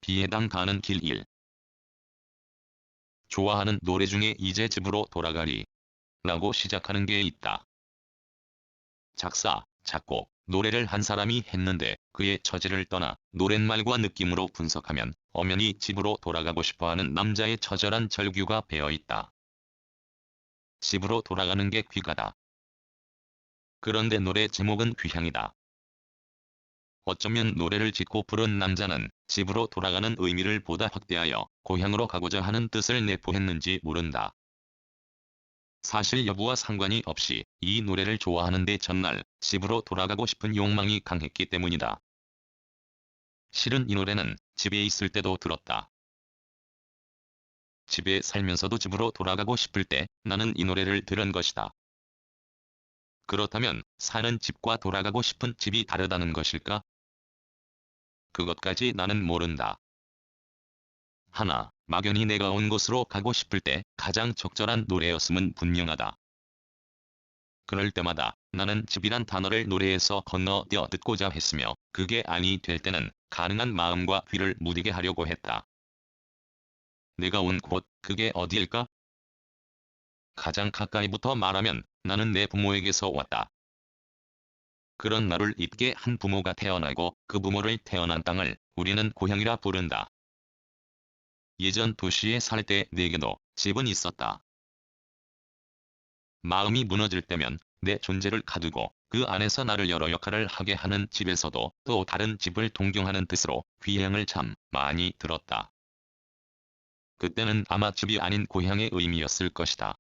비해당 가는 길 1. 좋아하는 노래 중에 이제 집으로 돌아가리 라고 시작하는 게 있다. 작사, 작곡, 노래를 한 사람이 했는데 그의 처지를 떠나 노랫말과 느낌으로 분석하면 엄연히 집으로 돌아가고 싶어하는 남자의 처절한 절규가 배어있다. 집으로 돌아가는 게 귀가다. 그런데 노래 제목은 귀향이다. 어쩌면 노래를 짓고 부른 남자는 집으로 돌아가는 의미를 보다 확대하여 고향으로 가고자 하는 뜻을 내포했는지 모른다. 사실 여부와 상관이 없이 이 노래를 좋아하는데 전날 집으로 돌아가고 싶은 욕망이 강했기 때문이다. 실은 이 노래는 집에 있을 때도 들었다. 집에 살면서도 집으로 돌아가고 싶을 때 나는 이 노래를 들은 것이다. 그렇다면 사는 집과 돌아가고 싶은 집이 다르다는 것일까? 그것까지 나는 모른다. 하나, 막연히 내가 온 곳으로 가고 싶을 때 가장 적절한 노래였음은 분명하다. 그럴 때마다 나는 집이란 단어를 노래에서 건너뛰어 듣고자 했으며 그게 아니 될 때는 가능한 마음과 귀를 무디게 하려고 했다. 내가 온 곳, 그게 어디일까? 가장 가까이부터 말하면 나는 내 부모에게서 왔다. 그런 나를 잊게 한 부모가 태어나고 그 부모를 태어난 땅을 우리는 고향이라 부른다. 예전 도시에 살 때 내게도 집은 있었다. 마음이 무너질 때면 내 존재를 가두고 그 안에서 나를 여러 역할을 하게 하는 집에서도 또 다른 집을 동경하는 뜻으로 귀향을 참 많이 들었다. 그때는 아마 집이 아닌 고향의 의미였을 것이다.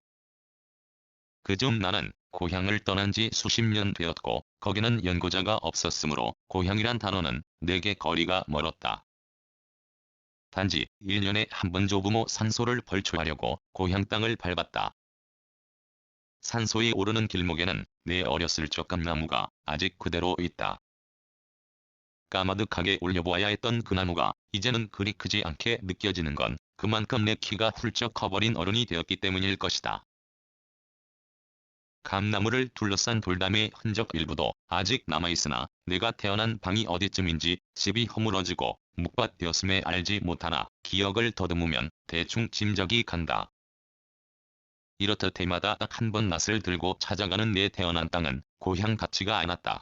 그중 나는 고향을 떠난 지 수십 년 되었고 거기는 연고자가 없었으므로 고향이란 단어는 내게 거리가 멀었다. 단지 1년에 한 번 조부모 산소를 벌초하려고 고향 땅을 밟았다. 산소에 오르는 길목에는 내 어렸을 적 감나무가 아직 그대로 있다. 까마득하게 올려보아야 했던 그 나무가 이제는 그리 크지 않게 느껴지는 건 그만큼 내 키가 훌쩍 커버린 어른이 되었기 때문일 것이다. 감나무를 둘러싼 돌담의 흔적 일부도 아직 남아있으나 내가 태어난 방이 어디쯤인지 집이 허물어지고 묵밭되었음에 알지 못하나 기억을 더듬으면 대충 짐작이 간다. 이렇듯 해마다 딱 한 번 낯을 들고 찾아가는 내 태어난 땅은 고향 같지가 않았다.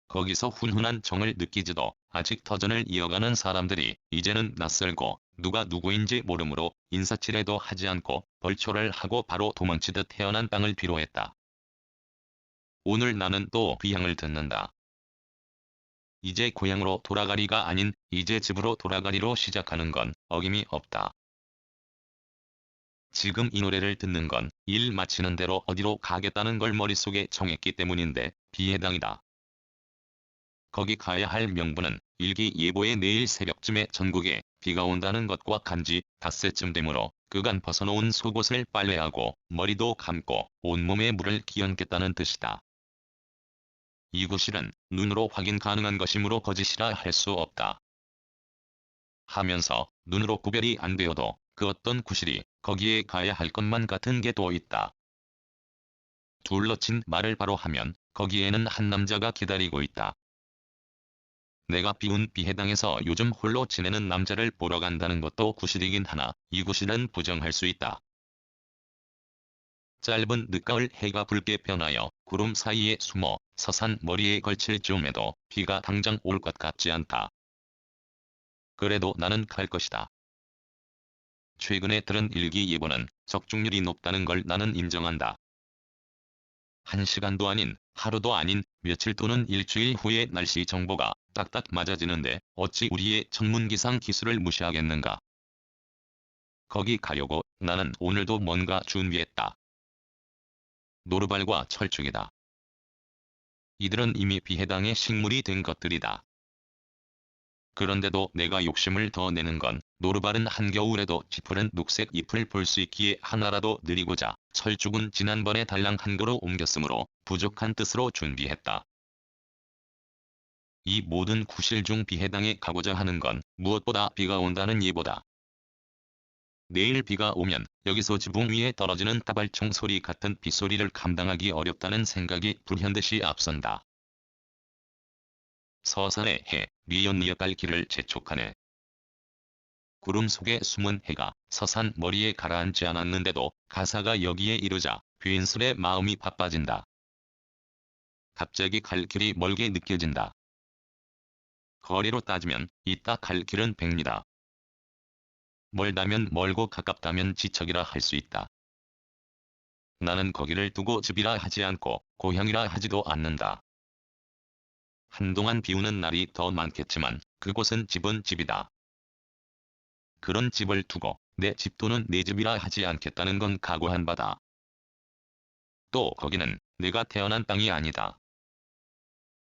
거기서 훈훈한 정을 느끼지도 아직 터전을 이어가는 사람들이 이제는 낯설고 누가 누구인지 모르므로 인사치레도 하지 않고 벌초를 하고 바로 도망치듯 태어난 땅을 뒤로했다. 오늘 나는 또 귀향을 듣는다. 이제 고향으로 돌아가리가 아닌 이제 집으로 돌아가리로 시작하는 건 어김이 없다. 지금 이 노래를 듣는 건 일 마치는 대로 어디로 가겠다는 걸 머릿속에 정했기 때문인데 비해당이다. 거기 가야 할 명분은 일기예보에 내일 새벽쯤에 전국에 비가 온다는 것과 간지 닷새쯤 되므로 그간 벗어놓은 속옷을 빨래하고 머리도 감고 온몸에 물을 끼얹겠다는 뜻이다. 이 구실은 눈으로 확인 가능한 것이므로 거짓이라 할 수 없다. 하면서 눈으로 구별이 안 되어도 그 어떤 구실이 거기에 가야 할 것만 같은 게 또 있다. 둘러친 말을 바로 하면 거기에는 한 남자가 기다리고 있다. 내가 비운 비해당에서 요즘 홀로 지내는 남자를 보러 간다는 것도 구실이긴 하나 이 구실은 부정할 수 있다. 짧은 늦가을 해가 붉게 변하여 구름 사이에 숨어 서산 머리에 걸칠 즈음에도 비가 당장 올 것 같지 않다. 그래도 나는 갈 것이다. 최근에 들은 일기예보는 적중률이 높다는 걸 나는 인정한다. 1시간도 아닌 하루도 아닌 며칠 또는 일주일 후의 날씨 정보가 딱딱 맞아지는데 어찌 우리의 전문기상 기술을 무시하겠는가. 거기 가려고 나는 오늘도 뭔가 준비했다. 노루발과 철쭉이다. 이들은 이미 비해당의 식물이 된 것들이다. 그런데도 내가 욕심을 더 내는 건 노루발은 한겨울에도 짙은 녹색 잎을 볼 수 있기에 하나라도 느리고자 철쭉은 지난번에 달랑 한 그루 옮겼으므로 부족한 뜻으로 준비했다. 이 모든 구실 중 비해당에 가고자 하는 건 무엇보다 비가 온다는 예보다. 내일 비가 오면 여기서 지붕 위에 떨어지는 다발총 소리 같은 빗소리를 감당하기 어렵다는 생각이 불현듯이 앞선다. 서산의 해, 리연리역갈 길을 재촉하네. 구름 속에 숨은 해가 서산 머리에 가라앉지 않았는데도 가사가 여기에 이르자 괜스레 마음이 바빠진다. 갑자기 갈 길이 멀게 느껴진다. 거리로 따지면 이따 갈 길은 100리다. 멀다면 멀고 가깝다면 지척이라 할 수 있다. 나는 거기를 두고 집이라 하지 않고 고향이라 하지도 않는다. 한동안 비오는 날이 더 많겠지만 그곳은 집은 집이다. 그런 집을 두고 내 집 또는 내 집이라 하지 않겠다는 건 각오한 바다. 또 거기는 내가 태어난 땅이 아니다.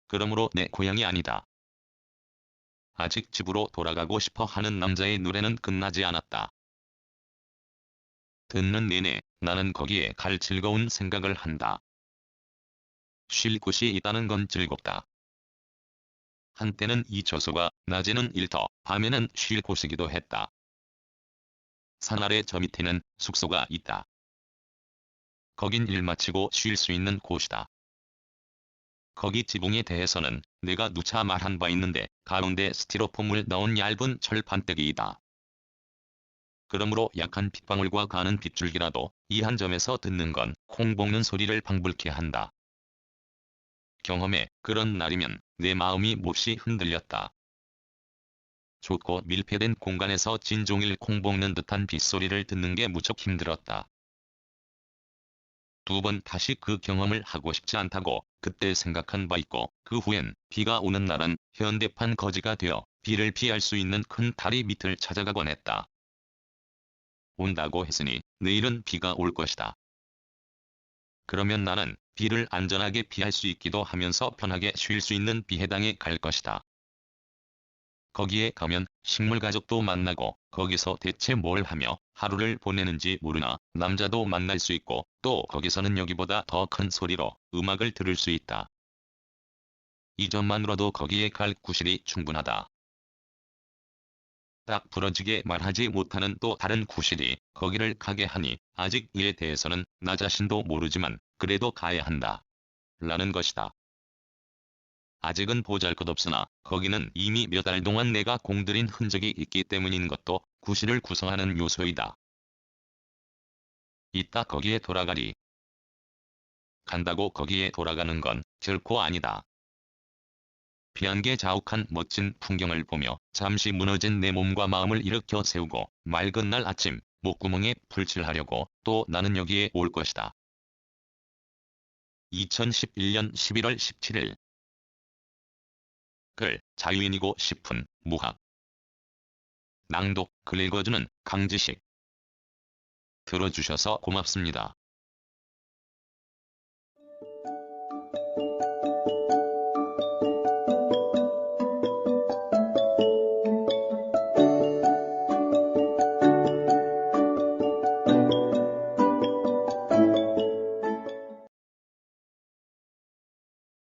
그러므로 내 고향이 아니다. 아직 집으로 돌아가고 싶어 하는 남자의 노래는 끝나지 않았다. 듣는 내내 나는 거기에 갈 즐거운 생각을 한다. 쉴 곳이 있다는 건 즐겁다. 한때는 이 저소가 낮에는 일터, 밤에는 쉴 곳이기도 했다. 산 아래 저 밑에는 숙소가 있다. 거긴 일 마치고 쉴 수 있는 곳이다. 거기 지붕에 대해서는 내가 누차 말한 바 있는데 가운데 스티로폼을 넣은 얇은 철판떼기이다. 그러므로 약한 빗방울과 가는 빗줄기라도 이 한 점에서 듣는 건 콩 볶는 소리를 방불케 한다. 경험에 그런 날이면 내 마음이 몹시 흔들렸다. 좁고 밀폐된 공간에서 진종일 콩 볶는 듯한 빗소리를 듣는 게 무척 힘들었다. 2번 다시 그 경험을 하고 싶지 않다고 그때 생각한 바 있고 그 후엔 비가 오는 날은 현대판 거지가 되어 비를 피할 수 있는 큰 다리 밑을 찾아가곤 했다. 온다고 했으니 내일은 비가 올 것이다. 그러면 나는 비를 안전하게 피할 수 있기도 하면서 편하게 쉴 수 있는 비해당에 갈 것이다. 거기에 가면 식물가족도 만나고 거기서 대체 뭘 하며 하루를 보내는지 모르나 남자도 만날 수 있고 또 거기서는 여기보다 더 큰 소리로 음악을 들을 수 있다. 이 점만으로도 거기에 갈 구실이 충분하다. 딱 부러지게 말하지 못하는 또 다른 구실이 거기를 가게 하니 아직 이에 대해서는 나 자신도 모르지만 그래도 가야 한다. 라는 것이다. 아직은 보잘것없으나 거기는 이미 몇 달 동안 내가 공들인 흔적이 있기 때문인 것도 구실을 구성하는 요소이다. 이따 거기에 돌아가리. 간다고 거기에 돌아가는 건 결코 아니다. 비안개 자욱한 멋진 풍경을 보며 잠시 무너진 내 몸과 마음을 일으켜 세우고 맑은 날 아침 목구멍에 불칠하려고 또 나는 여기에 올 것이다. 2011년 11월 17일 글 자유인이고 싶은 무학 낭독 글 읽어주는 강지식 들어주셔서 고맙습니다.